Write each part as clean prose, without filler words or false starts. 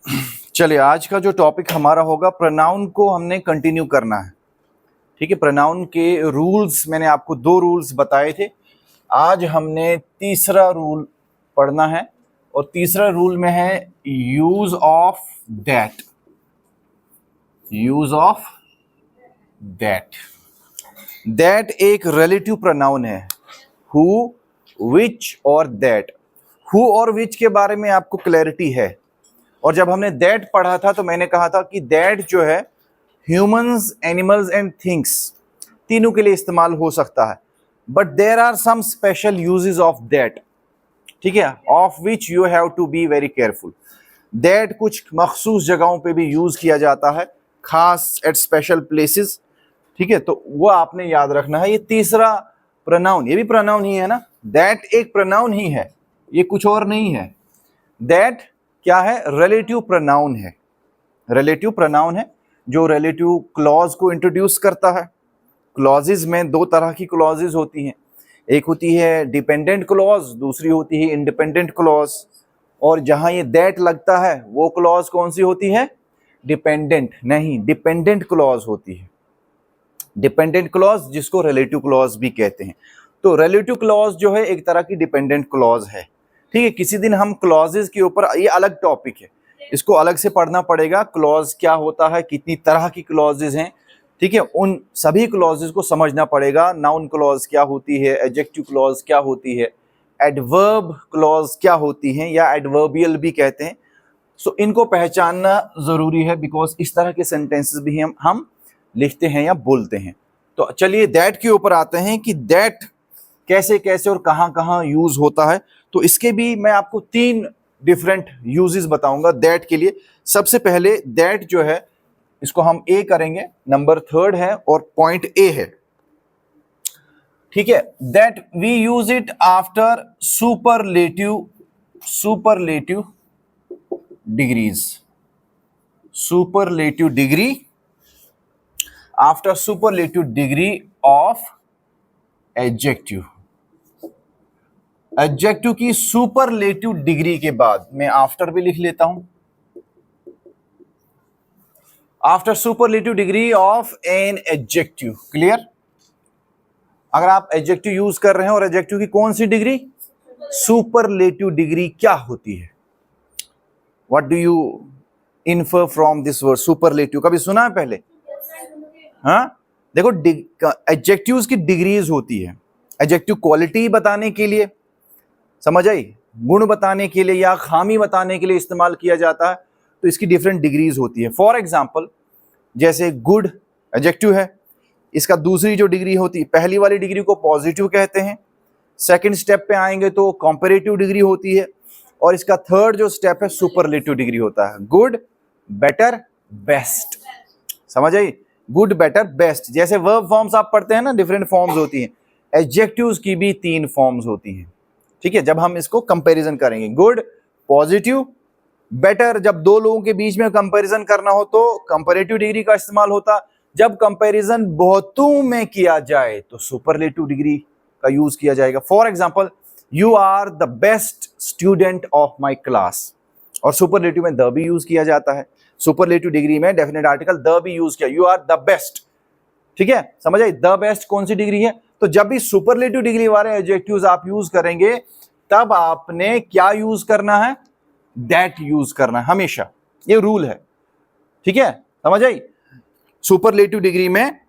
चलिए, आज का जो टॉपिक हमारा होगा, प्रोनाउन को हमने कंटिन्यू करना है। ठीक है, प्रोनाउन के रूल्स मैंने आपको 2 रूल्स बताए थे। आज हमने तीसरा रूल पढ़ना है और तीसरा रूल में है use of that. Use of that. That एक रिलेटिव प्रोनाउन है। हु, विच और दैट। हु और विच के बारे में आपको क्लैरिटी है, और जब हमने दैट पढ़ा था तो मैंने कहा था कि दैट जो है ह्यूमंस, एनिमल्स एंड थिंग्स तीनों के लिए इस्तेमाल हो सकता है, but there are some special uses of that. ठीक है, of which you have to be very careful. That कुछ मखसूस जगहों पे भी यूज किया जाता है, खास एट स्पेशल प्लेसेस। ठीक है, तो वो आपने याद रखना है। ये तीसरा प्रोनाउन, ये भी प्रोनाउन ही है ना, दैट एक प्रोनाउन ही है, ये कुछ और नहीं है। दैट क्या है? रिलेटिव प्रोनाउन है। रिलेटिव प्रोनाउन है जो रिलेटिव क्लॉज को इंट्रोड्यूस करता है। क्लॉजेज में 2 तरह की क्लॉजेज होती हैं, एक होती है डिपेंडेंट क्लॉज, दूसरी होती है इंडिपेंडेंट क्लॉज। और जहां ये दैट लगता है वो क्लॉज कौन सी होती है? डिपेंडेंट नहीं, डिपेंडेंट क्लॉज होती है। डिपेंडेंट क्लॉज जिसको रिलेटिव क्लॉज भी कहते हैं। तो रिलेटिव क्लॉज जो है एक तरह की डिपेंडेंट क्लॉज है। ठीक है, किसी दिन हम क्लॉजेज के ऊपर, ये अलग टॉपिक है, इसको अलग से पढ़ना पड़ेगा। क्लॉज क्या होता है, कितनी तरह की क्लॉजेज हैं, ठीक है, उन सभी क्लॉजेज को समझना पड़ेगा। नाउन क्लॉज क्या होती है, एडजेक्टिव क्लॉज क्या होती है, एडवर्ब क्लॉज क्या होती हैं, या एडवर्बियल भी कहते हैं। सो इनको पहचानना जरूरी है, बिकॉज इस तरह के सेंटेंसेस भी हम लिखते हैं या बोलते हैं। तो चलिए दैट के ऊपर आते हैं कि दैट कैसे कैसे और कहाँ कहाँ यूज होता है। तो इसके भी मैं आपको 3 डिफरेंट यूजेस बताऊंगा दैट के लिए। सबसे पहले दैट जो है इसको हम ए करेंगे, नंबर 3 है और पॉइंट ए है। ठीक है, that we use it after superlative degrees. Superlative degree, after superlative degree of adjective. Adjective की सुपरलेटिव डिग्री के बाद, मैं आफ्टर भी लिख लेता हूं, after superlative degree of an adjective. Clear? अगर आप एडजेक्टिव यूज कर रहे हैं और एडजेक्टिव की कौन सी डिग्री? सुपरलेटिव डिग्री क्या होती है? What do you infer from this word superlative? कभी सुना है पहले? हाँ, देखो, एडजेक्टिव्स की डिग्रीज होती है। एडजेक्टिव क्वालिटी बताने के लिए, समझ आई, गुण बताने के लिए या खामी बताने के लिए इस्तेमाल किया जाता है, तो इसकी डिफरेंट डिग्रीज होती है। फॉर एग्जाम्पल, जैसे गुड एडजेक्टिव है, इसका दूसरी जो डिग्री होती है, पहली वाली डिग्री को पॉजिटिव कहते हैं, सेकंड स्टेप पे आएंगे तो कंपैरेटिव डिग्री होती है, और इसका थर्ड जो स्टेप है सुपरलेटिव डिग्री होता है। Good, better, best. समझ आई? Good, better, best. जैसे वर्ब फॉर्म्स आप पढ़ते हैं ना, डिफरेंट फॉर्म्स होती हैं, एडजेक्टिव्स की भी 3 फॉर्म्स होती हैं। ठीक है, जब हम इसको कंपैरिजन करेंगे, गुड, पॉजिटिव, बेटर, जब 2 लोगों के बीच में कंपैरिजन करना हो तो कंपैरेटिव डिग्री का इस्तेमाल होता। जब कंपैरिजन बहुतों में किया जाए तो सुपरलेटिव डिग्री का यूज किया जाएगा। For example, you are the best student of my class, और सुपरलेटिव में द भी यूज किया जाता है। सुपरलेटिव डिग्री में डेफिनेट आर्टिकल द भी यूज किया, यू आर द बेस्ट। ठीक है, समझ आई? द बेस्ट कौन सी डिग्री है? तो जब भी सुपरलेटिव डिग्री वाले एडजेक्टिव्स आप यूज करेंगे, तब आपने क्या यूज करना है? दैट यूज करना है हमेशा, ये रूल है। ठीक है, समझ आई? सुपरलेटिव डिग्री में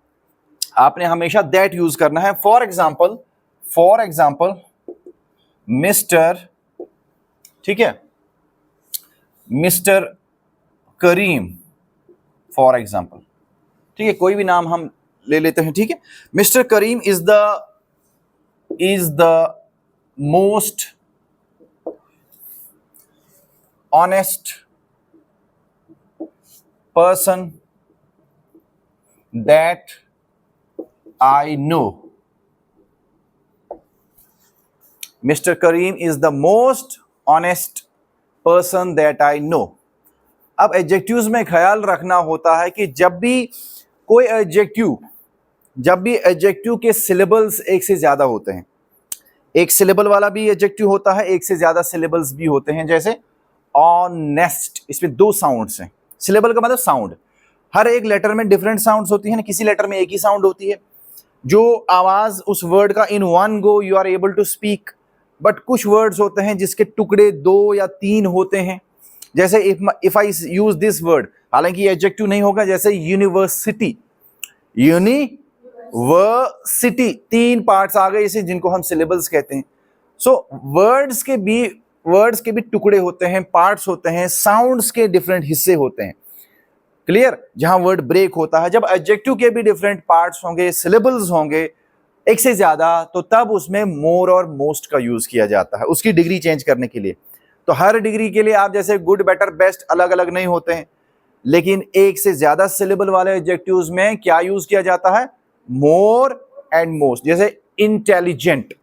आपने हमेशा दैट यूज करना है। फॉर एग्जाम्पल मिस्टर, ठीक है, मिस्टर करीम, फॉर एग्जाम्पल, ठीक है, कोई भी नाम हम ले लेते हैं। ठीक है, mister Karim is the most honest person that I know. Mister Karim is the most honest person that I know. अब एडजेक्टिव्स में ख्याल रखना होता है कि जब भी एडजेक्टिव के सिलेबल्स एक से ज्यादा होते हैं, एक सिलेबल वाला भी एडजेक्टिव होता है, एक से ज्यादा सिलेबल्स भी होते हैं, जैसे ऑनेस्ट, इसमें दो साउंड्स हैं। सिलेबल का मतलब साउंड, हर एक लेटर में डिफरेंट साउंड्स होती है ना, किसी लेटर में एक ही साउंड होती है जो आवाज उस वर्ड का in one go you are able to speak, but कुछ वर्ड्स होते हैं जिसके टुकड़े 2 या 3 होते हैं। जैसे if I use this word, हालांकि एडजेक्टिव नहीं होगा, जैसे यूनिवर्सिटी, यूनिवर्सिटी 3 पार्ट्स आ गए इसे, जिनको हम सिलेबल्स कहते हैं। सो वर्ड्स के भी टुकड़े होते हैं, पार्ट्स होते हैं, साउंड्स के डिफरेंट हिस्से होते हैं। क्लियर? जहां वर्ड ब्रेक होता है, जब एडजेक्टिव के भी डिफरेंट पार्ट्स होंगे, सिलेबल्स होंगे एक से ज्यादा, तो तब उसमें मोर और मोस्ट का यूज किया जाता है उसकी डिग्री चेंज करने के लिए। तो हर डिग्री के लिए आप जैसे गुड, बेटर, बेस्ट अलग अलग नहीं होते हैं, लेकिन एक से ज्यादा सिलेबल वाले एडजेक्टिव्स में क्या यूज किया जाता है? More and most. जैसे इंटेलिजेंट,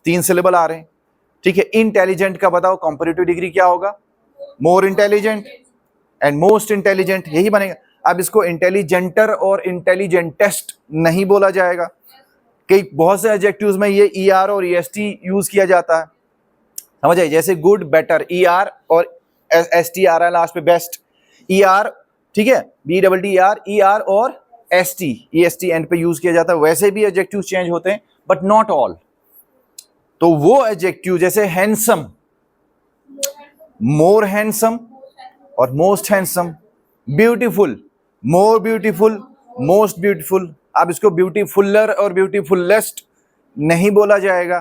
3 सिलेबल आ रहे हैं, ठीक है। इंटेलिजेंट का बताओ कंपैरेटिव डिग्री क्या होगा? More intelligent and most intelligent, यही बनेगा। अब इसको इंटेलिजेंटर और इंटेलिजेंटेस्ट नहीं बोला जाएगा, कई बहुत से एडजेक्टिव्स में ये ER और EST यूज किया जाता है, समझ आइए। जैसे गुड, बेटर, ER और ST आ रहा है लास्ट पे, बेस्ट ER, ठीक है, BER, ER और ST, EST एंड पे यूज किया जाता है। वैसे भी एडजेक्टिव चेंज होते हैं, बट नॉट ऑल। तो वो एडजेक्टिव जैसे हैंडसम, मोर हैंडसम और most handsome, beautiful, more beautiful, most beautiful. अब इसको ब्यूटीफुलर और ब्यूटीफुलेस्ट नहीं बोला जाएगा,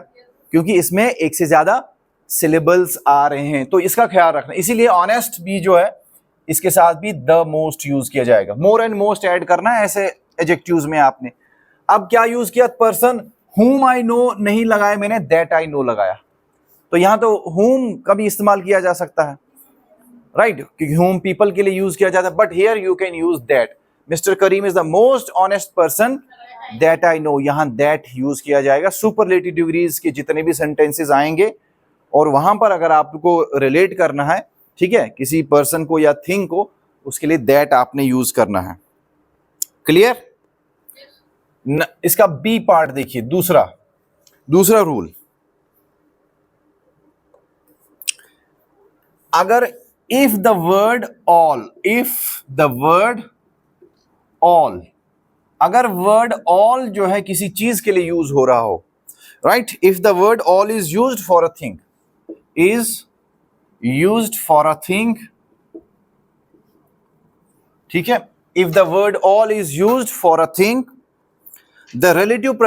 क्योंकि इसमें एक से ज्यादा सिलेबल्स आ रहे हैं, तो इसका ख्याल रखना। इसीलिए ऑनेस्ट भी जो है, इसके साथ भी द मोस्ट यूज किया जाएगा। मोर एंड मोस्ट ऐड करना है ऐसे एडजेक्टिव्स में आपने। अब क्या यूज किया? पर्सन, whom I know नहीं लगाया मैंने, that I know लगाया। तो यहां तो whom का भी इस्तेमाल किया जा सकता है, राइट, क्योंकि whom people के लिए यूज किया जाता है, but here you can use that। Mr. Kareem is the most honest person that I know, यहां that यूज किया जाएगा। सुपरलेटिव डिग्रीज के जितने भी सेंटेंसेस आएंगे और वहां पर अगर आपको रिलेट करना है, ठीक है, किसी पर्सन को या थिंग को, उसके लिए that आपने यूज करना है। क्लियर? इसका बी पार्ट देखिए, दूसरा रूल, अगर इफ द वर्ड ऑल, अगर वर्ड ऑल जो है किसी चीज के लिए यूज हो रहा हो, right, if the word all is used for a thing, ठीक है, if the word all is used for a thing, the relative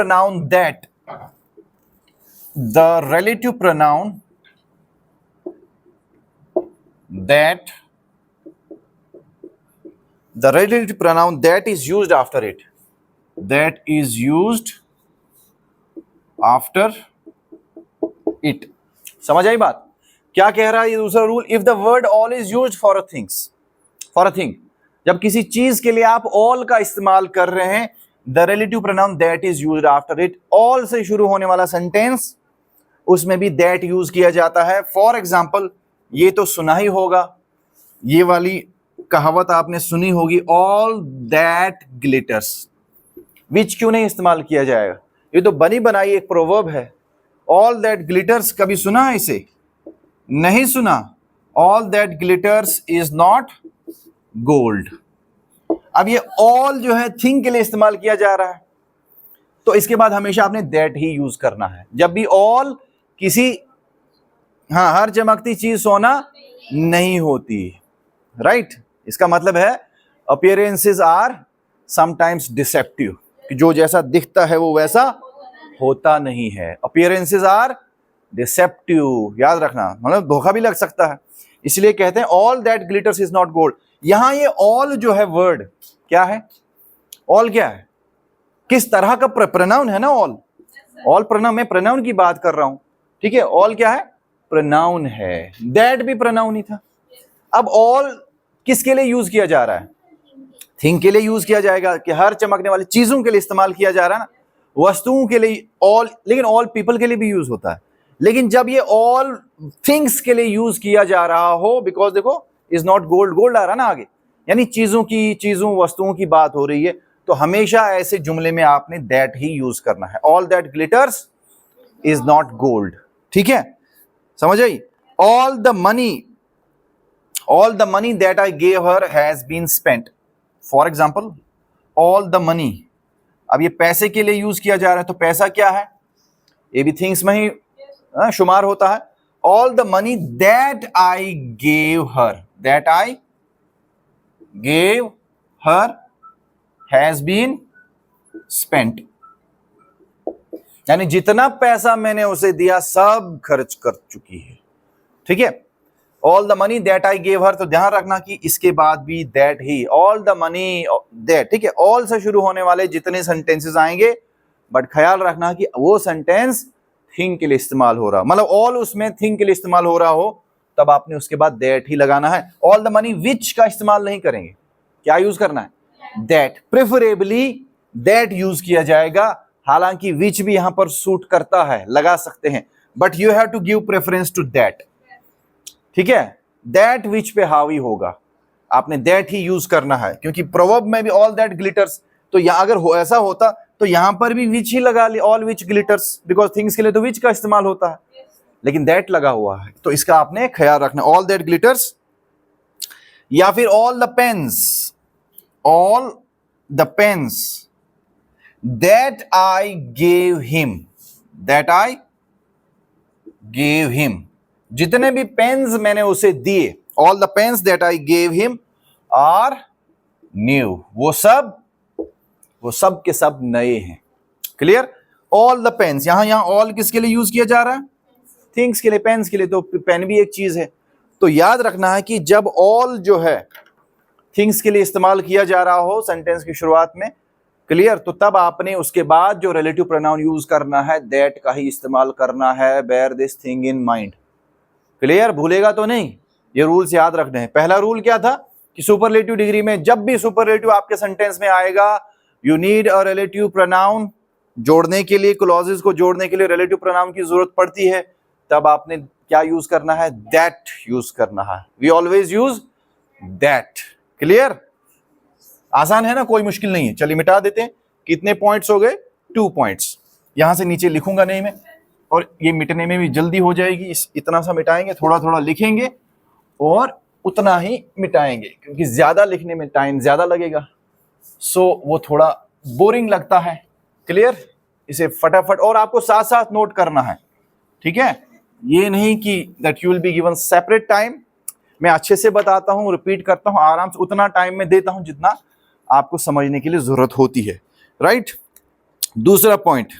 pronoun that is used after it, समझ आई बात? क्या कह रहा है ये दूसरा rule? If the word all is used for a thing, जब किसी चीज के लिए आप ऑल का इस्तेमाल कर रहे हैं, the relative pronoun that is used after it. All से शुरू होने वाला सेंटेंस, उसमें भी दैट यूज किया जाता है। फॉर एग्जाम्पल, ये तो सुना ही होगा, ये वाली कहावत आपने सुनी होगी, ऑल दैट ग्लिटर्स। विच क्यों नहीं इस्तेमाल किया जाएगा? ये तो बनी बनाई एक प्रोवर्ब है। ऑल दैट ग्लिटर्स, कभी सुना है इसे? नहीं सुना। All that glitters is not gold. अब ये ऑल जो है थिंग के लिए इस्तेमाल किया जा रहा है, तो इसके बाद हमेशा आपने दैट ही यूज करना है। जब भी ऑल किसी, हाँ, हर चमकती चीज सोना नहीं होती, राइट। इसका मतलब है अपीयरेंसेस आर समटाइम्स डिसेप्टिव, कि जो जैसा दिखता है वो वैसा होता नहीं है। अपीयरेंसेस आर डिसेप्टिव, याद रखना, मतलब धोखा भी लग सकता है। इसलिए कहते हैं all that glitters is not gold. यहां ये ऑल जो है वर्ड क्या है? ऑल क्या है? किस तरह का प्रोनाउन है ना? ऑल प्रोनाउन, मैं प्रोनाउन की बात कर रहा हूं, ठीक है। ऑल क्या है? प्रोनाउन है। दैट भी प्रोनाउन ही था। अब ऑल किसके लिए यूज किया जा रहा है? थिंग के लिए यूज किया जाएगा, कि हर चमकने वाली चीजों के लिए इस्तेमाल किया जा रहा है ना, वस्तुओं के लिए ऑल। लेकिन ऑल पीपल के लिए भी यूज होता है। लेकिन जब ये ऑल थिंग्स के लिए यूज किया जा रहा हो, बिकॉज देखो इज नॉट गोल्ड, गोल्ड आ रहा ना आगे, यानी चीजों वस्तुओं की बात हो रही है, तो हमेशा ऐसे जुमले में आपने दैट ही यूज करना है। All that glitters is not gold, ठीक है, समझ आई। all the money that I gave her has been spent. For example, all the money, अब ये पैसे के लिए यूज किया जा रहा है, तो पैसा क्या है, ये भी थिंग्स में ही शुमार होता है. All the money that I gave her has been spent. यानी जितना पैसा मैंने उसे दिया सब खर्च कर चुकी है. ठीक है. All the money that I gave her, तो ध्यान रखना कि इसके बाद भी that he, all the money that. ठीक है. all से शुरू होने वाले जितने सेंटेंसेस आएंगे, बट ख्याल रखना कि वो सेंटेंस थिंग के लिए इस्तेमाल हो रहा, मतलब ऑल उसमें थिंग के लिए इस्तेमाल हो रहा हो, तब आपने उसके बाद दैट ही लगाना है. ऑल द मनी विच का इस्तेमाल नहीं करेंगे. क्या यूज करना है, दैट. प्रेफरेबली दैट यूज किया जाएगा, हालांकि विच भी यहां पर सूट करता है, लगा सकते हैं, but you have to give preference to that. ठीक है. दैट विच पे हावी होगा, आपने दैट ही यूज करना है, क्योंकि प्रोवर्ब में भी ऑल दैट ग्लिटर्स, तो यहां अगर ऐसा होता तो यहां पर भी विच ही लगा ली, all which glitters, because things के लिए तो विच का इस्तेमाल होता है, लेकिन दैट लगा हुआ है, तो इसका आपने ख्याल रखना. ऑल दैट ग्लिटर्स, या फिर all the pens that I gave him, जितने भी पेन्स मैंने उसे दिए, all the pens that I gave him are new, वो सब के सब नए हैं. क्लियर. ऑल द पेन्स, यहां ऑल किसके लिए यूज किया जा रहा है, थिंग्स के लिए, पेन्स के लिए, तो पेन भी एक चीज है. तो याद रखना है कि जब ऑल जो है थिंग्स के लिए इस्तेमाल किया जा रहा हो सेंटेंस की शुरुआत में, क्लियर, तो तब आपने उसके बाद जो रिलेटिव प्रोनाउन यूज करना है दैट का ही इस्तेमाल करना है. Bear this thing in mind. Clear. भूलेगा तो नहीं, ये रूल्स याद रखने हैं. पहला रूल क्या था कि सुपरलेटिव डिग्री में जब भी सुपरलेटिव आपके सेंटेंस में आएगा, you need a relative pronoun. जोड़ने के लिए, क्लॉजेस को जोड़ने के लिए रिलेटिव प्रोनाउन की जरूरत पड़ती है, तब आपने क्या यूज करना है, दैट यूज करना है. We always use that. Clear. आसान है ना, कोई मुश्किल नहीं है. चलिए मिटा देते हैं. कितने पॉइंट्स हो गए, 2 पॉइंट्स. यहां से नीचे लिखूंगा नहीं मैं, और ये मिटने में भी जल्दी हो जाएगी. इतना सा मिटाएंगे, थोड़ा थोड़ा लिखेंगे और उतना ही मिटाएंगे, क्योंकि ज्यादा लिखने में टाइम ज्यादा लगेगा, सो वो थोड़ा बोरिंग लगता है. क्लियर. इसे फटाफट, और आपको साथ साथ नोट करना है. ठीक है. ये नहीं कि that you will be given separate time. मैं अच्छे से बताता हूं, रिपीट करता हूं, आराम से उतना टाइम में देता हूं जितना आपको समझने के लिए जरूरत होती है. राइट. दूसरा पॉइंट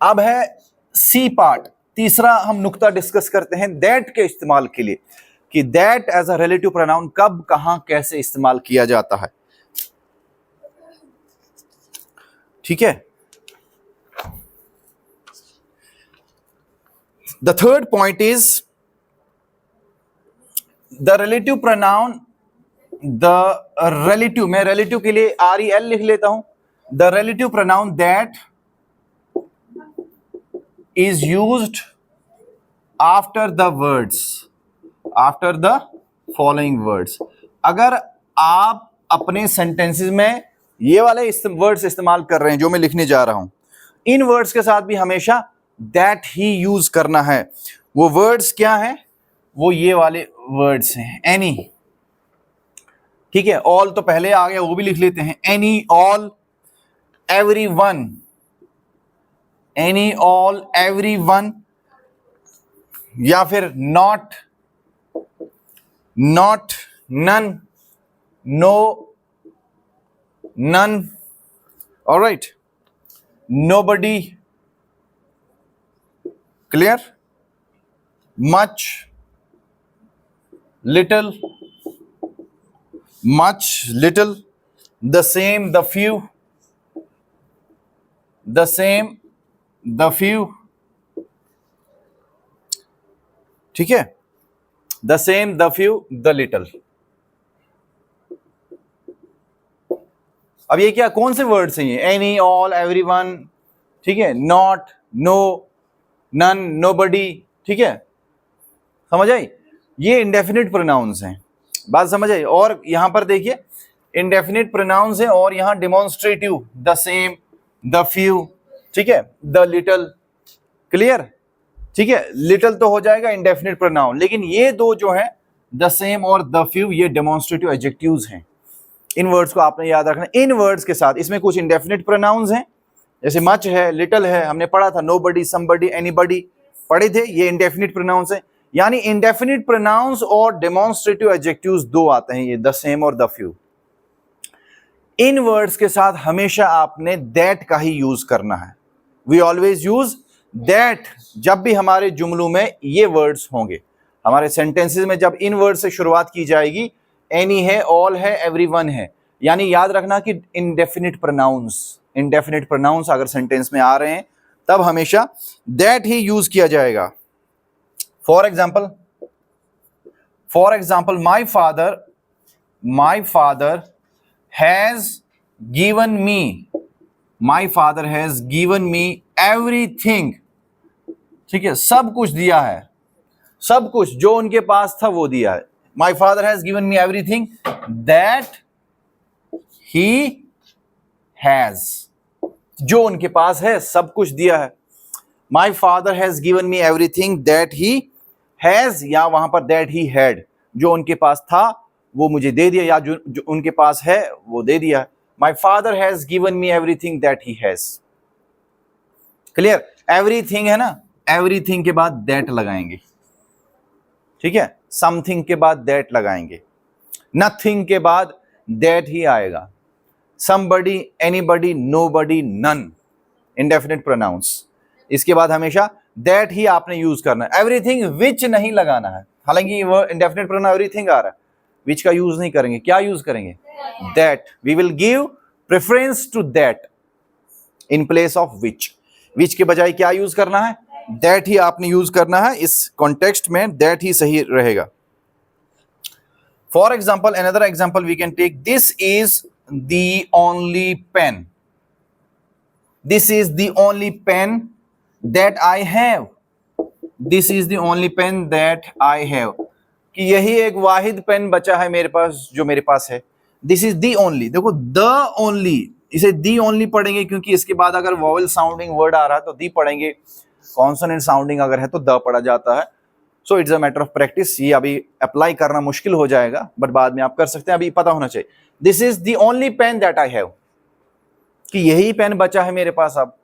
अब है सी पार्ट. तीसरा हम नुक्ता डिस्कस करते हैं दैट के इस्तेमाल के लिए, कि that as a relative pronoun कब, कहां, कैसे इस्तेमाल किया जाता है. ठीक है. The third point is the relative pronoun, मैं रिलेटिव के लिए REL लिख लेता हूं. The relative pronoun that is used after the following words. अगर आप अपने सेंटेंसेस में ये वाले वर्ड्स इस्तेमाल कर रहे हैं जो मैं लिखने जा रहा हूं, इन वर्ड्स के साथ भी हमेशा दैट ही यूज करना है. वो वर्ड्स क्या हैं, वो ये वाले वर्ड्स हैं. एनी. ठीक है. ऑल तो पहले आ गया, वो भी लिख लेते हैं. Any, all, everyone. Any, all, everyone. या फिर not, none, no, none. Alright. Nobody. Clear. Much, little, the same, the few, ठीक है. The same, the few, the little. अब ये क्या, कौन से वर्ड्स हैं ये, एनी, ऑल, एवरीवन. ठीक है. Not, no, none, nobody. ठीक है. समझ आई. ये इंडेफिनिट प्रोनाउंस हैं. बात समझ आई. और यहां पर देखिए इंडेफिनिट प्रोनाउंस है, और यहां demonstrative, the same, the few. ठीक है. The little. क्लियर. ठीक है, लिटिल तो हो जाएगा इंडेफिनिट प्रोनाउन, लेकिन ये दो जो है द सेम और द फ्यू, ये डेमोन्स्ट्रेटिव एडजेक्टिव्स हैं। इन वर्ड्स को आपने याद रखना। इन वर्ड्स के साथ इसमें कुछ इंडेफिनिट प्रोनाउंस हैं, जैसे मच है, लिटिल है, हमने पढ़ा था, नोबडी, समबडी, एनीबडी पढ़े थे, ये इंडेफिनिट प्रोनाउंस हैं। यानी इंडेफिनिट प्रोनाउंस और डेमोन्स्ट्रेटिव एडजेक्टिव्स दो आते हैं, ये द सेम और द फ्यू। इन वर्ड्स के साथ हमेशा आपने दैट का ही यूज करना है। वी ऑलवेज यूज दैट जब भी हमारे जुमलों में ये वर्ड्स होंगे। हमारे सेंटेंसेस में जब इन वर्ड से शुरुआत की जाएगी, एनी है, ऑल है, एवरीवन है, यानी याद रखना कि इंडेफिनिट प्रोनाउंस अगर सेंटेंस में आ रहे हैं तब हमेशा दैट ही यूज किया जाएगा। For example my father has given me everything. ठीक है, सब कुछ दिया है, सब कुछ जो उनके पास था वो दिया है। My father has given me everything that he has, जो उनके पास है सब कुछ दिया है। My father has given me everything that he has, या वहां पर दैट ही हैड, जो उनके पास था वो मुझे दे दिया, या जो उनके पास है वो दे दिया। My father has given me everything that he has. Clear? Everything है ना, एवरीथिंग के बाद दैट लगाएंगे। ठीक है, समथिंग के बाद दैट लगाएंगे, नथिंग के बाद दैट ही आएगा, somebody, anybody, nobody, none, indefinite pronouns. इसके बाद हमेशा दैट ही आपने यूज करना है। एवरीथिंग विच नहीं लगाना है, हालांकि वो इंडेफिनिट प्रोनाउन एवरीथिंग आ रहा है, विच का यूज नहीं करेंगे। क्या यूज करेंगे? That. We will give preference to that in place of which. Which के बजाय क्या यूज करना है? दैट ही आपने यूज करना है। इस कॉन्टेक्स्ट में दैट ही सही रहेगा। For example, another example we can take, this is the only pen. This is the only pen that I have. This is the only pen that I have, कि यही एक वाहिद पेन बचा है मेरे पास जो मेरे पास है। This is the only. देखो द ओनली, इसे दी ओनली पढ़ेंगे क्योंकि इसके बाद अगर वॉवल साउंडिंग वर्ड आ रहा है तो दी पढ़ेंगे, कॉन्सोनेंट साउंडिंग अगर है तो द पढ़ा जाता है। So it's a matter of practice. ये अभी अप्लाई करना मुश्किल हो जाएगा बट बाद में आप कर सकते हैं, अभी पता होना चाहिए। This is the only pen that I have, कि यही पेन बचा है मेरे पास अब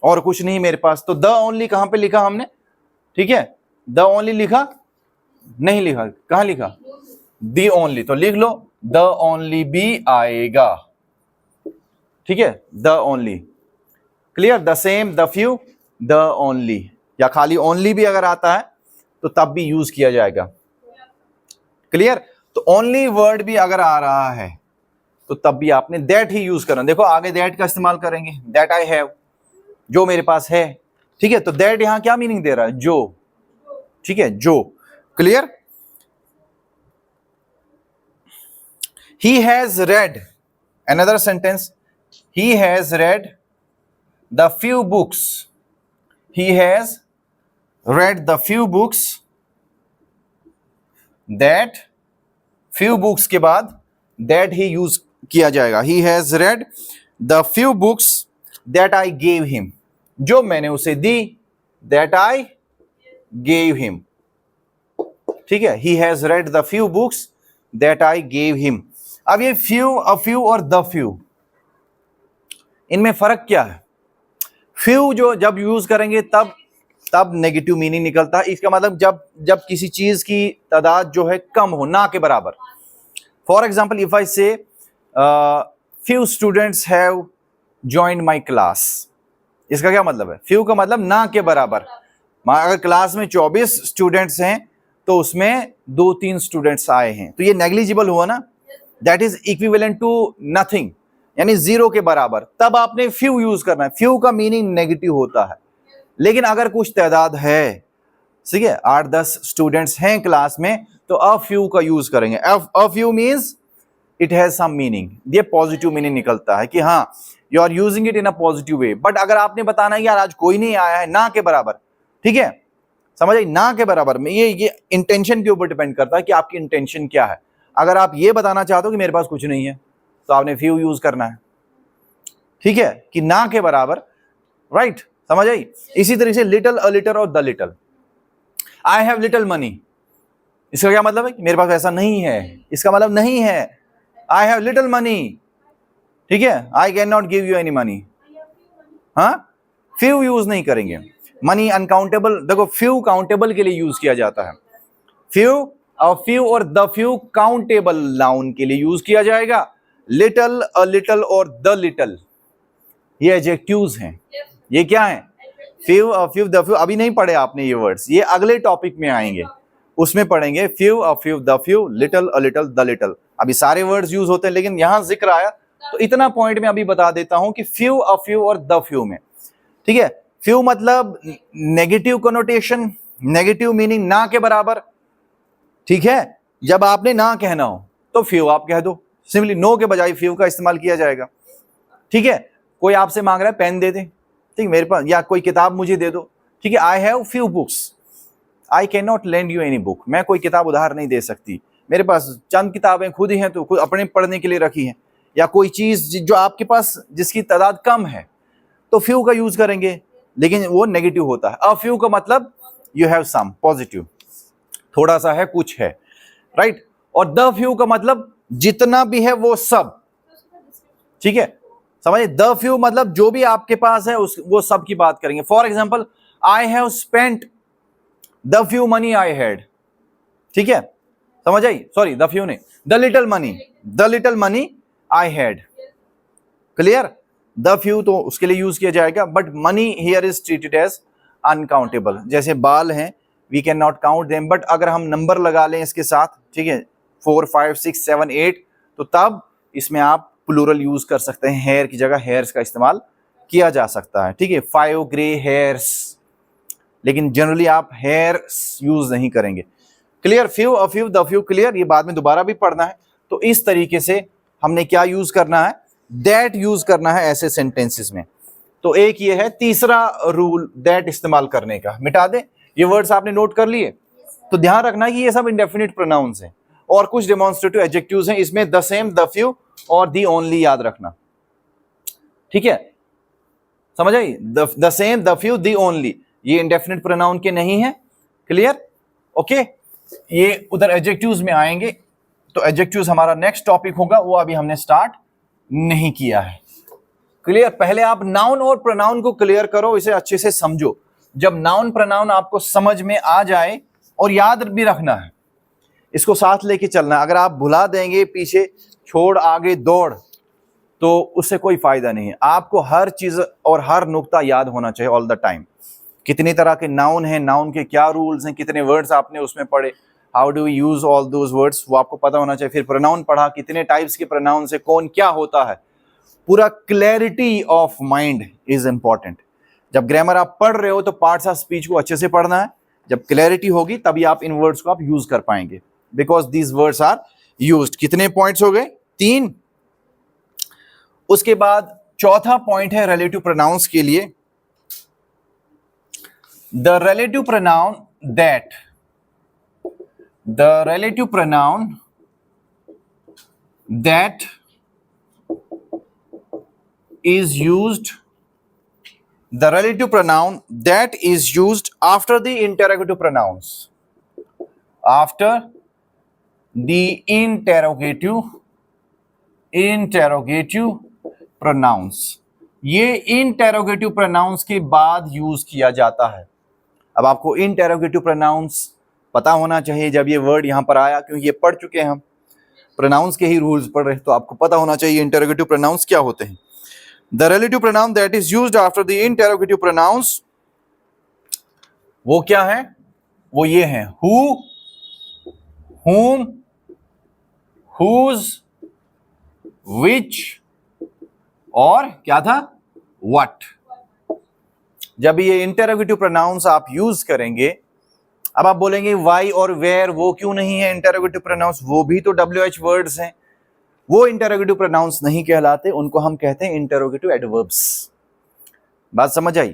और कुछ नहीं मेरे पास। तो द ओनली कहां पे लिखा हमने? ठीक है, द ओनली लिखा नहीं? लिखा कहां लिखा? The only. तो लिख लो द ओनली भी आएगा। ठीक है, the only. Clear? The same, the few, the only, या खाली ओनली भी अगर आता है तो तब भी यूज किया जाएगा। क्लियर? तो ओनली वर्ड भी अगर आ रहा है तो तब भी आपने दैट ही यूज करना। देखो आगे दैट का इस्तेमाल करेंगे, दैट आई हैव, जो मेरे पास है। ठीक है, तो दैट यहां क्या मीनिंग दे रहा है? जो। ठीक है, जो। Clear? He has read, another sentence, he has read the few books. He has read the few books that, few books के बाद that ही यूज किया जाएगा। He has read the few books that I gave him, जो मैंने उसे दी, that I gave him। ठीक है, he has read the few books that I gave him। अब ये few, a few और the few, इनमें फर्क क्या है? few जो जब यूज करेंगे तब नेगेटिव मीनिंग निकलता है। इसका मतलब जब किसी चीज की तादाद जो है कम हो, ना के बराबर। फॉर एग्जाम्पल, इफ आई से few students have joined my class, इसका क्या मतलब है? few का मतलब ना के बराबर। अगर क्लास में 24 स्टूडेंट्स हैं तो उसमें 2-3 स्टूडेंट्स आए हैं, तो ये नेग्लिजिबल हुआ ना। That is equivalent to nothing, यानी जीरो के बराबर। तब आपने फ्यू यूज करना है। फ्यू का मीनिंग नेगेटिव होता है, लेकिन अगर कुछ तादाद है, ठीक है, 8-10 स्टूडेंट्स हैं क्लास में, तो अ फ्यू का यूज करेंगे। A few means it has some meaning, ये पॉजिटिव मीनिंग निकलता है कि हाँ you are using it in a positive way. But अगर आपने बताना है यार आज कोई नहीं आया है, ना के बराबर, ठीक है, समझ आई, ना के बराबर में, ये इंटेंशन के ऊपर डिपेंड करता है कि आपकी इंटेंशन क्या है। अगर आप ये बताना चाहते हो कि मेरे पास कुछ नहीं है तो आपने फ्यू यूज करना है। ठीक है, कि ना के बराबर, राइट? समझ आई? इसी तरीके से लिटिल, अ लिटिल और the little, I have little money, इसका क्या मतलब है कि मेरे पास ऐसा नहीं है, इसका मतलब नहीं है आई हैव लिटिल मनी, ठीक है, I can not give you any money. हाँ, फ्यू यूज नहीं करेंगे। मनी अनकाउंटेबल, देखो फ्यू काउंटेबल के लिए यूज किया जाता है, फ्यू और फ्यू और द फ्यू काउंटेबल नाउन के लिए यूज किया जाएगा। लिटल, अ लिटल और द लिटल ये एडजेक्टिव्स हैं। ये क्या है? Few, a few, the few. अभी नहीं पढ़े आपने ये वर्ड्स, ये अगले टॉपिक में आएंगे, उसमें पढ़ेंगे। Few, a few, the few, little, a little, the little. अभी सारे वर्ड्स यूज होते हैं, लेकिन यहां जिक्र आया तो इतना पॉइंट में अभी बता देता हूं कि फ्यू, अ फ्यू और द फ्यू में, ठीक है। फ्यू मतलब नेगेटिव कनोटेशन, नेगेटिव मीनिंग ना के बराबर, ठीक है। जब आपने ना कहना हो तो फ्यू आप कह दो, सिंपली नो के बजाय फ्यू का इस्तेमाल किया जाएगा, ठीक है। कोई आपसे मांग रहा है पेन दे दे, ठीक, मेरे पास, या कोई किताब मुझे दे दो, ठीक है। I have few books, I can not lend you any book, मैं कोई किताब उधार नहीं दे सकती, मेरे पास चंद किताबें खुद ही हैं तो खुद अपने पढ़ने के लिए रखी हैं। या कोई चीज जो आपके पास जिसकी तादाद कम है तो फ्यू का यूज करेंगे, लेकिन वो नेगेटिव होता है। अ फ्यू का मतलब यू हैव सम, पॉजिटिव, थोड़ा सा है, कुछ है, राइट। और द फ्यू का मतलब जितना भी है वो सब, ठीक है, समझिए। द फ्यू मतलब जो भी आपके पास है उस वो सब की बात करेंगे। For example, I have spent the few money I had, ठीक है, समझ आई, सॉरी द फ्यू नहीं, the little money, the little money I had, clear. The few तो उसके लिए यूज किया जाएगा, but money here is treated as uncountable. जैसे बाल हैं, we can not count them, but अगर हम नंबर लगा लें इसके साथ, ठीक है, 4, 5, 6, 7, 8, तो तब इसमें आप प्लूरल यूज कर सकते हैं, हेयर की जगह हेयर्स का इस्तेमाल किया जा सकता है, ठीक है। 5 ग्रे हेयर्स, लेकिन जनरली आप हेयर्स यूज नहीं करेंगे, clear. Few, a few, the few, clear. ये बाद में दोबारा भी पढ़ना है, तो इस तरीके से हमने क्या यूज करना है, दैट यूज करना है ऐसे सेंटेंसेस में। तो एक ये है तीसरा रूल दैट इस्तेमाल करने का, मिटा दे। ये वर्ड्स आपने नोट कर लिए, तो ध्यान रखना कि ये सब इंडेफिनिट प्रोनाउंस हैं और कुछ डेमोन्स्ट्रेटिव एडजेक्टिव्स हैं, इसमें द सेम, द फ्यू और दी ओनली याद रखना, ठीक है, समझ आई। The same, the few, the only, ये इंडेफिनिट प्रोनाउन के नहीं है, क्लियर, ओके। ये उधर एडजेक्टिव्स में आएंगे, तो एडजेक्टिव्स हमारा नेक्स्ट टॉपिक होगा, वो अभी हमने स्टार्ट नहीं किया है, क्लियर। पहले आप नाउन और प्रोनाउन को क्लियर करो, इसे अच्छे से समझो। जब नाउन प्रोनाउन आपको समझ में आ जाए, और याद भी रखना है, इसको साथ लेके चलना है। अगर आप भुला देंगे, पीछे छोड़ आगे दौड़, तो उससे कोई फायदा नहीं है। आपको हर चीज और हर नुक्ता याद होना चाहिए ऑल द टाइम। कितनी तरह के नाउन हैं, नाउन के क्या रूल्स हैं, कितने वर्ड्स आपने उसमें पढ़े, how do we use all those words, वो आपको पता होना चाहिए। फिर प्रोनाउन पढ़ा, कितने टाइप्स के प्रोनाउन से कौन क्या होता है, पूरा clarity of mind is important. जब ग्रामर आप पढ़ रहे हो तो पार्ट्स ऑफ स्पीच को अच्छे से पढ़ना है, जब क्लैरिटी होगी तभी आप इन वर्ड्स को आप यूज कर पाएंगे, because these words are used. कितने पॉइंट्स हो गए? 3। उसके बाद चौथा पॉइंट है रिलेटिव प्रोनाउंस के लिए, the relative pronoun that, the relative pronoun that is used, the relative pronoun that is used after the interrogative pronouns, after the interrogative pronouns, ये interrogative pronouns के बाद यूज किया जाता है। अब आपको interrogative pronouns पता होना चाहिए जब ये वर्ड यहां पर आया, क्योंकि ये पढ़ चुके हैं हम, प्रोनाउंस के ही रूल्स पढ़ रहे हैं, तो आपको पता होना चाहिए interrogative pronouns क्या होते हैं। The relative pronoun that is used after the interrogative pronouns, वो क्या है? वो ये है who, whom, whose, which और क्या था? what। जब ये interrogative pronouns आप यूज करेंगे, अब आप बोलेंगे why और where, वो क्यों नहीं है interrogative pronouns? वो भी तो WH words हैं, वो इंटरोगेटिव प्रोनाउंस नहीं कहलाते, उनको हम कहते हैं इंटरोगेटिव एडवर्ब्स। बात समझ आई?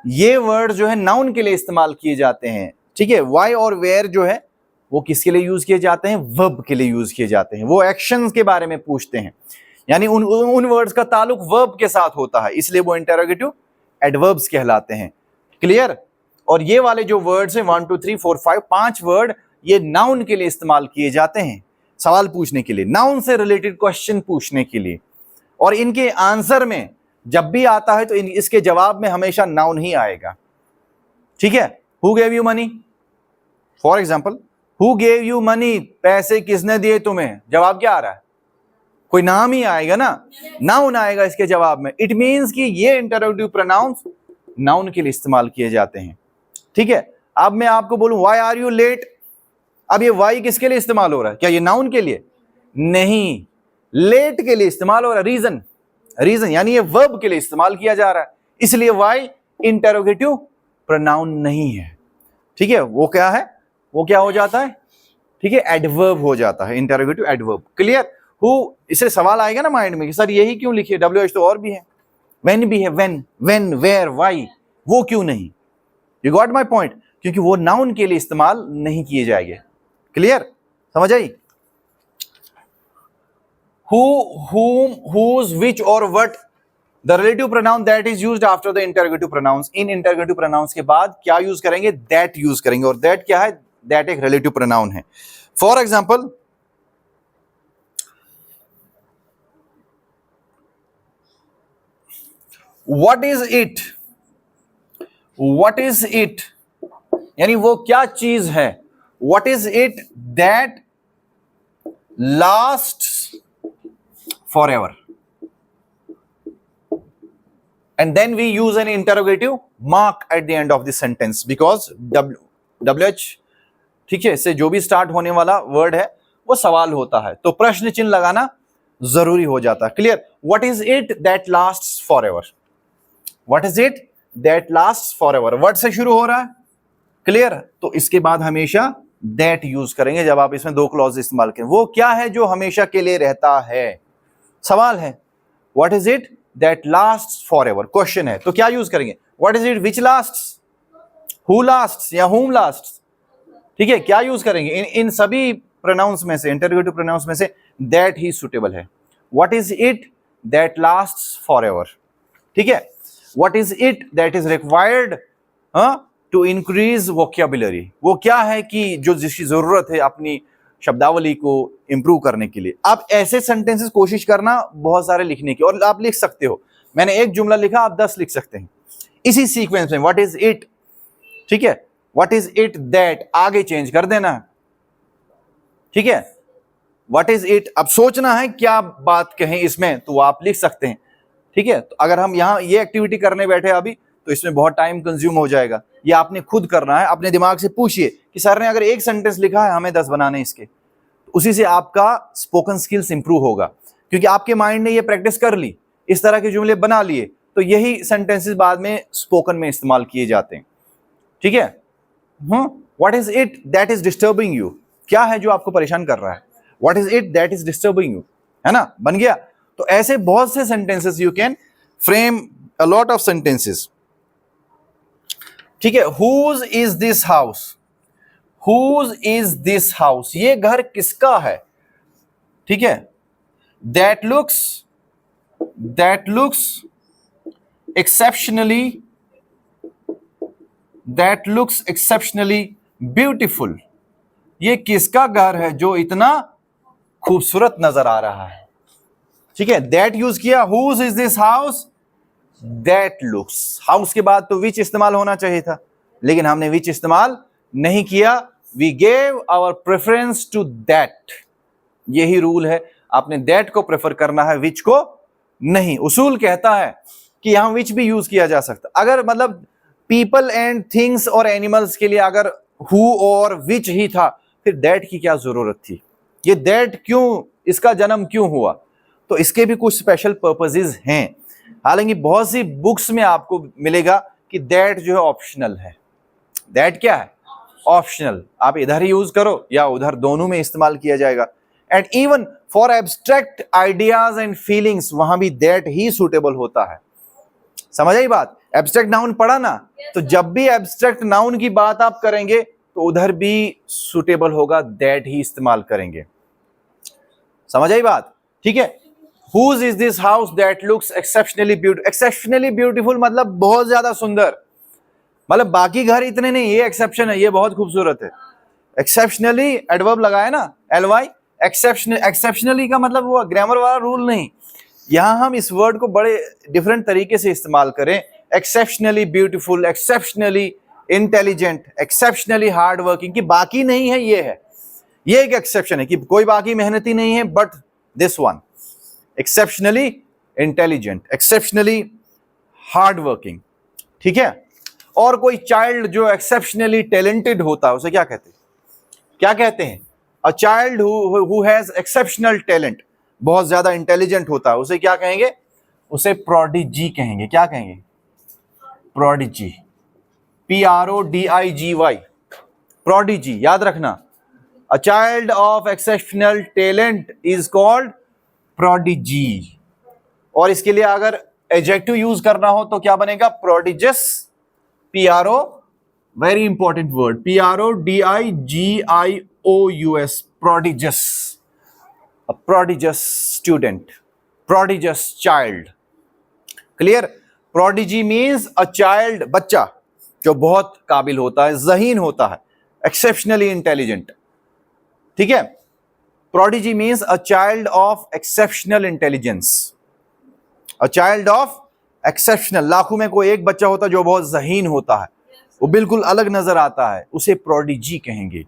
ये वर्ड जो है नाउन के लिए इस्तेमाल किए जाते हैं, ठीक है। वाई और वेयर जो है वो किसके लिए यूज किए जाते हैं? वर्ब के लिए यूज किए जाते हैं, वो एक्शंस के बारे में पूछते हैं, यानी उन वर्ड्स का ताल्लुक वर्ब के साथ होता है, इसलिए वो इंटरोगेटिव एडवर्ब्स कहलाते हैं, क्लियर। और ये वाले जो वर्ड्स हैं 1 2 3 4 5 5 वर्ड ये नाउन के लिए इस्तेमाल किए जाते हैं, सवाल पूछने के लिए, नाउन से रिलेटेड क्वेश्चन पूछने के लिए। और इनके आंसर में जब भी आता है तो इसके जवाब में हमेशा नाउन ही आएगा। ठीक है, who gave you money, for example who gave you money, पैसे किसने दिए तुम्हें, जवाब क्या आ रहा है, कोई नाम ही आएगा ना, नाउन आएगा इसके जवाब में। इट मीन्स कि ये इंटरोगेटिव प्रोनाउंस नाउन के लिए इस्तेमाल किए जाते हैं। ठीक है, अब मैं आपको बोलूं व्हाई आर यू लेट, अब ये वाई किसके लिए इस्तेमाल हो रहा है, क्या ये नाउन के लिए, नहीं, लेट के लिए इस्तेमाल हो रहा है। रीजन, रीजन यानी ये वर्ब के लिए इस्तेमाल किया जा रहा है, इसलिए वाई इंटरोगेटिव प्रोनाउन नहीं है। ठीक है, वो क्या है, वो क्या हो जाता है, ठीक है, एडवर्ब हो जाता है, इंटरोगेटिव एडवर्ब। क्लियर, हु, इससे सवाल आएगा ना माइंड में कि सर यही क्यों लिखिए, WH तो और भी है, व्हेन भी है, व्हेन वेयर व्हाई, वो क्यों नहीं। यू गॉट माय पॉइंट, क्योंकि वो नाउन के लिए इस्तेमाल नहीं किए जाएंगे। क्लियर, समझ आई। who, whom, whose, which और what, the relative pronoun that is used after the interrogative pronouns। In interrogative pronouns के बाद क्या यूज करेंगे, that यूज करेंगे। और that क्या है, that एक relative pronoun है। For example, what is it, what is it यानी वो क्या चीज है, what is it that lasts forever, and then we use an interrogative mark at the end of the sentence because WH, ठीक है, इससे जो भी स्टार्ट होने वाला वर्ड है वो सवाल होता है, तो प्रश्न चिन्ह लगाना जरूरी हो जाता है। Clear, what is it that lasts for ever, what is it that lasts for ever, word से शुरू हो रहा है। क्लियर, तो इसके बाद हमेशा दैट यूज करेंगे जब आप इसमें दो क्लॉज इस्तेमाल करें। वो क्या है जो हमेशा के लिए रहता है, सवाल है, what is it that lasts for ever, question है, तो क्या यूज करेंगे, what is it which lasts, who lasts या हुम लास्ट्स। ठीक है, क्या यूज करेंगे, इन सभी प्रोनाउंस में से, इंटरोगेटिव प्रोनाउंस में से दैट ही सुटेबल है। What is it that lasts for ever, ठीक है, what is it that is required to increase vocabulary, वो क्या है कि जो जिसकी जरूरत है अपनी शब्दावली को इंप्रूव करने के लिए। आप ऐसे सेंटेंसेस कोशिश करना बहुत सारे लिखने की, और आप लिख सकते हो, मैंने एक जुमला लिखा आप 10 लिख सकते हैं इसी सीक्वेंस में। व्हाट इज इट, ठीक है, व्हाट इज इट दैट, आगे चेंज कर देना, ठीक है, व्हाट इज इट, अब सोचना है क्या बात कहें इसमें, तो आप लिख सकते हैं। ठीक है, तो अगर हम यहां ये एक्टिविटी करने बैठे अभी तो इसमें बहुत टाइम कंज्यूम हो जाएगा, ये आपने खुद करना है। अपने दिमाग से पूछिए कि सर ने अगर एक सेंटेंस लिखा है हमें 10 बनाने इसके, तो उसी से आपका स्पोकन स्किल्स इंप्रूव होगा, क्योंकि आपके माइंड ने ये प्रैक्टिस कर ली, इस तरह के जुमले बना लिए, तो यही सेंटेंसेस बाद में स्पोकन में इस्तेमाल किए जाते हैं। ठीक है, what is it that is disturbing you, क्या है जो आपको परेशान कर रहा है, what is it that is disturbing you, है ना, बन गया। तो ऐसे बहुत से sentences you can frame a lot of sentences. ठीक है, whose is this house, whose is this house, ये घर किसका है। ठीक है, दैट लुक्स एक्सेप्शनली ब्यूटीफुल, ये किसका घर है जो इतना खूबसूरत नजर आ रहा है। ठीक है, दैट यूज किया, whose is this house, that looks, house के बाद तो विच इस्तेमाल होना चाहिए था, लेकिन हमने विच इस्तेमाल नहीं किया, we gave our preference to that. यही रूल है, आपने दैट को प्रेफर करना है, विच को नहीं। उसूल कहता है कि यहां विच भी यूज किया जा सकता, अगर मतलब पीपल एंड थिंग्स और एनिमल्स के लिए अगर हु और विच ही था, फिर दैट की क्या जरूरत थी, ये दैट क्यों, इसका जन्म क्यों हुआ। तो इसके भी कुछ स्पेशल पर्पसेस हैं, हालांकि बहुत सी बुक्स में आपको मिलेगा कि दैट जो है ऑप्शनल है। दैट क्या है, ऑप्शनल, आप इधर ही यूज करो या उधर, दोनों में इस्तेमाल किया जाएगा। And even for abstract ideas and feelings, वहां भी दैट ही सुटेबल होता है। समझ आई बात, एब्स्ट्रैक्ट नाउन पढ़ा ना, तो जब भी एब्स्ट्रैक्ट नाउन की बात आप करेंगे तो उधर भी सुटेबल होगा, दैट ही इस्तेमाल करेंगे। समझ आई बात, ठीक है। Whose is this house that looks exceptionally beautiful? Exceptionally beautiful मतलब बहुत ज्यादा सुंदर, मतलब बाकी घर इतने नहीं, ये एक्सेप्शन है, ये बहुत खूबसूरत है। एक्सेप्शनली एडवर्ब लगाया ना, ly, एक्सेप्शनली का मतलब वो ग्रामर वाला रूल नहीं। यहां हम इस वर्ड को बड़े डिफरेंट तरीके से इस्तेमाल करें, exceptionally beautiful, exceptionally intelligent, exceptionally hard working, कि बाकी नहीं है, ये है। ये एक एक्सेप्शन है कि कोई बाकी मेहनती नहीं है, but this one exceptionally intelligent, exceptionally hard working, ठीक है। और कोई चाइल्ड जो एक्सेप्शनली टैलेंटेड होता है उसे क्या कहते हैं? क्या कहते हैं? A child who has exceptional talent, बहुत ज्यादा इंटेलिजेंट होता है, उसे क्या कहेंगे? उसे प्रोडिजी कहेंगे। क्या कहेंगे? प्रोडिजी, PRODIGY, प्रोडिजी, याद रखना। A child of exceptional talent is called prodigy. और इसके लिए अगर एडजेक्टिव यूज करना हो तो क्या बनेगा? Prodigious, PRO, very important word, PRODIGIOUS, prodigious, a prodigious student, prodigious child. Clear? Prodigy means a child, बच्चा जो बहुत काबिल होता है, ज़हीन होता है, exceptionally intelligent, ठीक है। Prodigy means a child of exceptional intelligence, a child of exceptional, लाखों में कोई एक बच्चा होता है जो बहुत ज़हीन होता है, वो बिल्कुल अलग नजर आता है, उसे प्रोडिजी कहेंगे।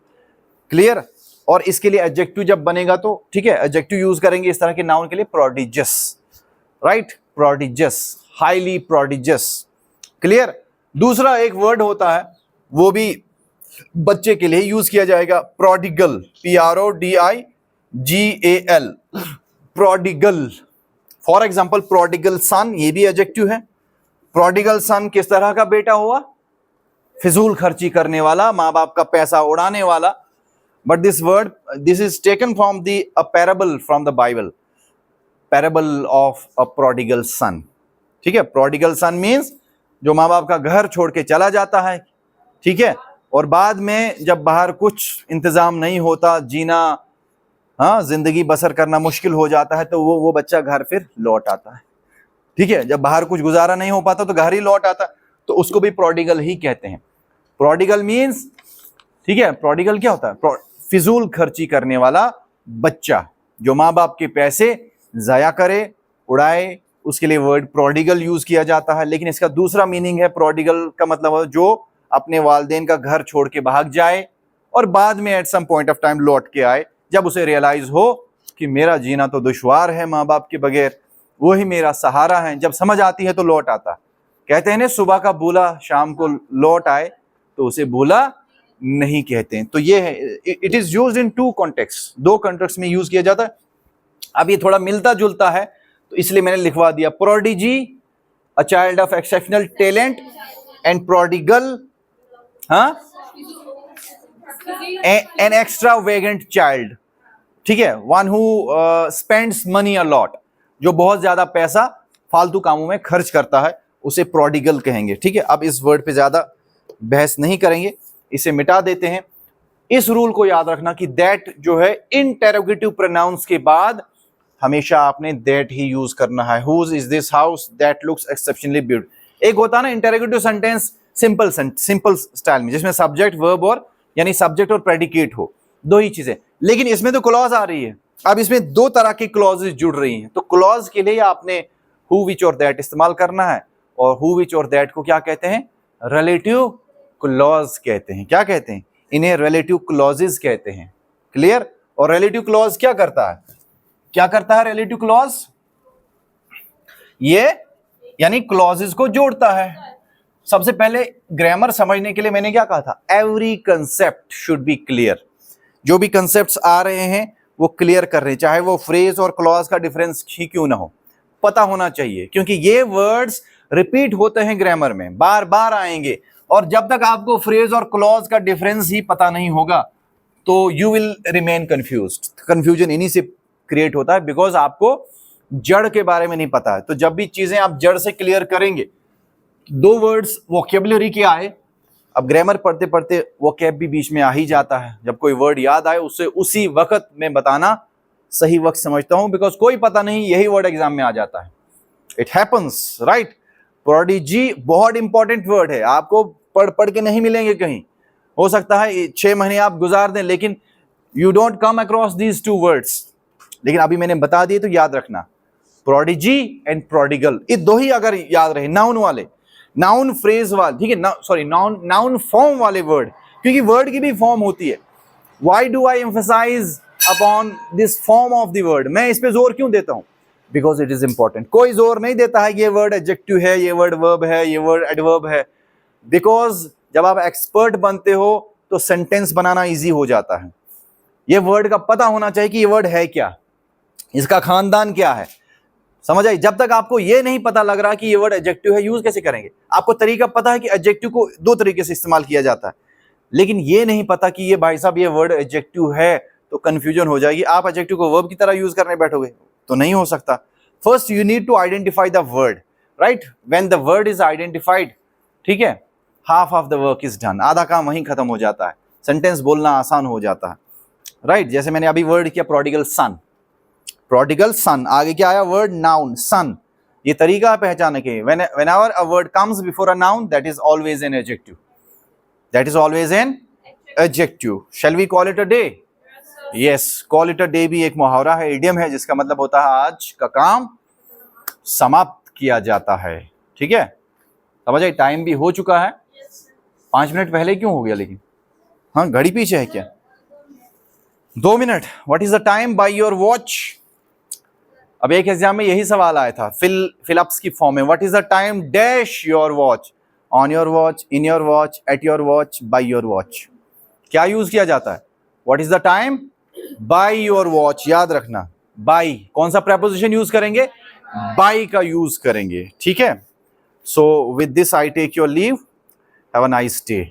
क्लियर? और इसके लिए एडजेक्टिव जब बनेगा तो ठीक है, एडजेक्टिव यूज करेंगे इस तरह के नाउन के लिए, prodigious, right, prodigious, highly prodigious. Clear? दूसरा एक वर्ड होता है, वो भी बच्चे के लिए यूज किया जाएगा, prodigal, PRODIGAL, prodigal. For example prodigal सन, ये भी एडजेक्टिव है। प्रोडिगल सन किस तरह का बेटा हुआ? फिजूल खर्ची करने वाला, माँ बाप का पैसा उड़ाने वाला। But this word, this is taken from the a parable from the Bible, parable of a prodigal सन, ठीक है। प्रोडिगल सन मीन्स जो माँ बाप का घर छोड़ के चला जाता है, ठीक है, और बाद में जब बाहर कुछ इंतजाम नहीं होता, जीना, हाँ, जिंदगी बसर करना मुश्किल हो जाता है, तो वो बच्चा घर फिर लौट आता है, ठीक है। जब बाहर कुछ गुजारा नहीं हो पाता तो घर ही लौट आता, तो उसको भी प्रोडिगल ही कहते हैं। प्रोडिगल मीन्स, ठीक है, प्रोडिगल क्या होता है? फिजूल खर्ची करने वाला बच्चा जो माँ बाप के पैसे जाया करे, उड़ाए, उसके लिए वर्ड प्रोडिगल यूज किया जाता है। लेकिन इसका दूसरा मीनिंग है, प्रोडिगल का मतलब है जो अपने वालिदैन का घर छोड़ के भाग जाए और बाद में at some point of time लौट के आए, जब उसे रियलाइज हो कि मेरा जीना तो दुश्वार है माँ बाप के बगैर, वो ही मेरा सहारा है। जब समझ आती है तो लौट आता। कहते हैं ना, सुबह का भूला शाम को लौट आए, तो उसे भूला नहीं कहते हैं। तो ये है, it is used in two context, दो कॉन्टेक्स्ट में यूज किया जाता है। अब ये थोड़ा मिलता जुलता है तो इसलिए मैंने लिखवा दिया, prodigy, a child of exceptional talent, and prodigal, हाँ, एन एक्स्ट्रावेगेंट चाइल्ड, ठीक है, one who spends money a lot, जो बहुत ज्यादा पैसा फालतू कामों में खर्च करता है, उसे प्रोडिगल कहेंगे, ठीक है। अब इस वर्ड पे ज्यादा बहस नहीं करेंगे, इसे मिटा देते हैं। इस रूल को याद रखना कि दैट जो है, इंटेरोगेटिव प्रोनाउंस के बाद हमेशा आपने दैट ही यूज करना है। Whose is this house that looks exceptionally beautiful. एक होता है ना इंटेरोगेटिव सेंटेंस सिंपल स्टाइल में, जिसमें सब्जेक्ट वर्ब और यानी सब्जेक्ट और प्रेडिकेट हो, दो ही चीजें। लेकिन इसमें तो क्लॉज आ रही है, अब इसमें दो तरह की क्लॉजेस जुड़ रही हैं, तो क्लॉज के लिए आपने हु, विच और दैट इस्तेमाल करना है। और हु, विच और दैट को क्या कहते हैं? रिलेटिव क्लॉज कहते हैं। क्या कहते हैं? इन्हें रिलेटिव क्लॉजेस कहते हैं। क्लियर? और रिलेटिव क्लॉज क्या करता है? क्या करता है रिलेटिव क्लॉज? ये यानी क्लॉजेस को जोड़ता है। सबसे पहले ग्रामर समझने के लिए मैंने क्या कहा था? Every concept should be clear. जो भी कंसेप्ट्स आ रहे हैं वो क्लियर कर रहे हैं, चाहे वो फ्रेज और क्लॉज का डिफरेंस ही क्यों ना हो, पता होना चाहिए, क्योंकि ये वर्ड्स रिपीट होते हैं ग्रामर में, बार बार आएंगे। और जब तक आपको फ्रेज और क्लॉज का डिफरेंस ही पता नहीं होगा तो you will remain confused. Confusion इन्हीं से क्रिएट होता है, बिकॉज आपको जड़ के बारे में नहीं पता है। तो जब भी चीजें आप जड़ से क्लियर करेंगे, दो वर्ड्स वोकैबुलरी के आए, अब ग्रामर पढ़ते पढ़ते वोकैब भी बीच में आ ही जाता है। जब कोई वर्ड याद आए उससे उसी वक्त में बताना सही वक्त समझता हूं, बिकॉज कोई पता नहीं यही वर्ड एग्जाम में आ जाता है। It happens, right. प्रोडिजी बहुत इंपॉर्टेंट वर्ड है, आपको पढ़ पढ़ के नहीं मिलेंगे कहीं, हो सकता है 6 महीने आप गुजार दें, लेकिन you don't come across these 2 words. लेकिन अभी मैंने बता दिए तो याद रखना, प्रोडिजी एंड प्रोडिगल, ये 2 ही अगर याद रहे, नाउन वाले, नाउन फ्रेज वाले, ठीक है, सॉरी नाउन फॉर्म वाले वर्ड, क्योंकि वर्ड की भी फॉर्म होती है। Why do I emphasise upon this form of the word, मैं इस पे जोर क्यों देता हूं? Because it is important. कोई जोर नहीं देता है ये वर्ड एडजेक्टिव है, ये वर्ड वर्ब है, ये वर्ड एडवर्ब है, बिकॉज जब आप एक्सपर्ट बनते हो तो सेंटेंस बनाना इजी हो जाता है। ये वर्ड का पता होना चाहिए कि ये वर्ड है क्या, इसका खानदान क्या है, समझ आई? जब तक आपको ये नहीं पता लग रहा कि ये वर्ड एडजेक्टिव है, यूज कैसे करेंगे? आपको तरीका पता है कि एडजेक्टिव को 2 तरीके से इस्तेमाल किया जाता है, लेकिन ये नहीं पता कि ये भाई साहब ये वर्ड एडजेक्टिव है, तो कंफ्यूजन हो जाएगी। आप एडजेक्टिव को वर्ब की तरह यूज करने बैठोगे तो नहीं हो सकता। First you need to identify the word, right? When the word is identified, ठीक है, half of the work is done, आधा काम वहीं खत्म हो जाता है, सेंटेंस बोलना आसान हो जाता है, राइट? जैसे मैंने अभी वर्ड किया प्रोडिगल सन, प्रोडिगल सन, आगे क्या आया? वर्ड नाउन सन। ये तरीका पहचाने के, whenever a word comes before a noun, that is always an adjective, that is always an adjective. Shall we call it a day? Yes, call it a day भी एक मुहावरा है, इडियम है, जिसका मतलब होता है आज का काम समाप्त किया जाता है, ठीक है? समझ आई? टाइम भी हो चुका है, 5 मिनट पहले क्यों हो गया लेकिन? हाँ, घड़ी पीछे है क्या? 2 minute. What is the time by your watch? अब एक एग्जाम में यही सवाल आया था फिलअप्स की फॉर्म में, what is the time dash your watch, on your watch, in your watch, at your watch, by your watch. क्या यूज किया जाता है? What is the time by your watch, याद रखना, बाय कौन सा प्रेपोजिशन यूज करेंगे? बाय का यूज करेंगे, ठीक है? So with this I take your leave, have a nice day.